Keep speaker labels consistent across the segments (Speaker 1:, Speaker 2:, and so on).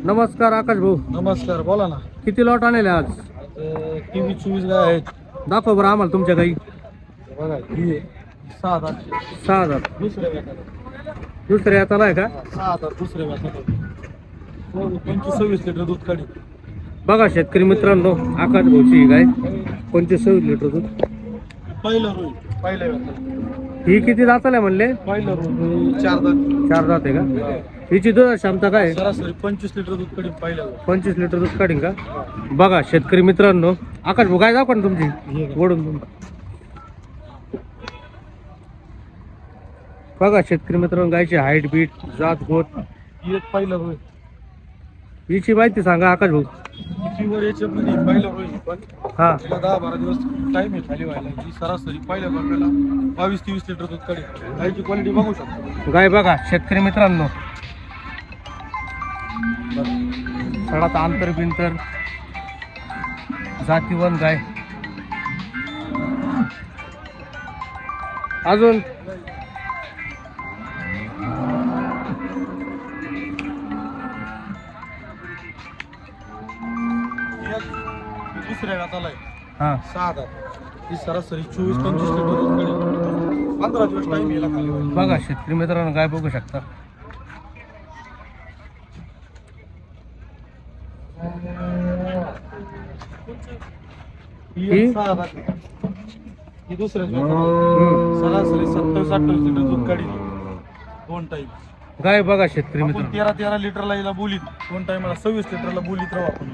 Speaker 1: नमस्कार आकाश भाऊ,
Speaker 2: नमस्कार, बोला ना.
Speaker 1: किती लॉट आणले आज?
Speaker 2: टीव्ही 24 गाय आहेत.
Speaker 1: दाखवा बरं आम्हाला तुमच्या गाई.
Speaker 2: बघा ही आहे. 6,000
Speaker 1: 6,000
Speaker 2: दुसऱ्या व्यापारात.
Speaker 1: दुसऱ्या हाताला आहे का?
Speaker 2: 6,000 दुसऱ्या व्यापारात. 25-26 लिटर दूध काढी.
Speaker 1: बघा शेतकरी मित्रांनो, आकाश भाऊची ही गाय 25-26 लिटर दूध.
Speaker 2: पहिलं रोई पहिल्या व्यापारात.
Speaker 1: ही किती दाताला आहे म्हणले?
Speaker 2: पहिलं रोई 4 दात.
Speaker 1: 4 दात आहे का? हिची दूध क्षमता काय आहे?
Speaker 2: सरासरी 25 लिटर दूध काढी पहिल्या.
Speaker 1: 25 लिटर दूध काढीन का? बघा शेतकरी मित्रांनो, आकाश भाऊ गाय दाखवा ना तुमची ओढून. बघा शेतकरी मित्रांनो, गायची हाईट बीट जात गोत.
Speaker 2: ही एक पहिलं रोई.
Speaker 1: हिची माहिती सांगा आकाश भाऊ.
Speaker 2: वर याच्यामध्ये पहिलं रोई पण
Speaker 1: हा,
Speaker 2: तिला 10-12 दिवस टाइम आहे खाली व्हायला. ही सरासरी पहिल्या बघायला 22-23 लिटर दूध काढी. गायची क्वालिटी बघू शकतो.
Speaker 1: गाय बघा शेतकरी मित्रांनो, सडात अंतर बिंतर जातीवन गाय. अजून
Speaker 2: दुसऱ्या व्याताला आहे.
Speaker 1: हा,
Speaker 2: 6 दात. ही सरासरी 24-25 लिटर दूध काढी. 15 दिवस टाइम याला खाली व्हायला.
Speaker 1: बघा शेतकरी मित्रांनो, गाय बघू शकता.
Speaker 2: ही एक 6 दात. ही दुसऱ्याच व्याताला. सरासरी 27-28 लिटर दूध काढी. 2 टाइम.
Speaker 1: गाय बघा शेतकरी
Speaker 2: आपण
Speaker 1: मित्रांनो.
Speaker 2: 13 लिटरला हिला बोलीत. 2 टाइमला 26 लिटरला बोलीत राहू आपण.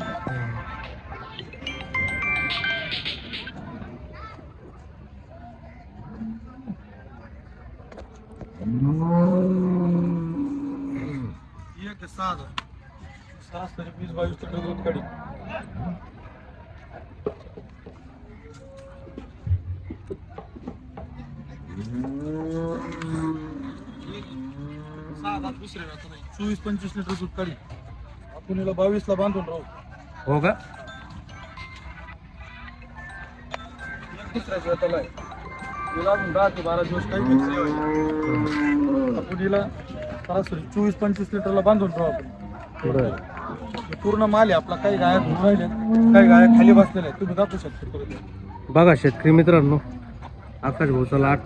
Speaker 2: ही एक 6 दात. सरासरी 20-22 लिटर दूध काढी. दुसऱ्या व्यापारात नाही. 24-25 लिटर दूध काढी. आपण हिला 22 ला बांधून राहू.
Speaker 1: हो का?
Speaker 2: दुसऱ्याच व्यापाराला आहे. हिला अजून 10 ते 12 दिवस काही मिक्स आहे. आपण हिला सरासरी 24-25 लिटरला बांधून राहू आपण. पूर्ण माल आहे आपला. काही गाया धुवून राहिले, काही गाया खाली बसलेल्या आहेत. तुम्ही दाखवू शकता.
Speaker 1: बघा शेतकरी मित्रांनो, आकाश भाऊचा लाट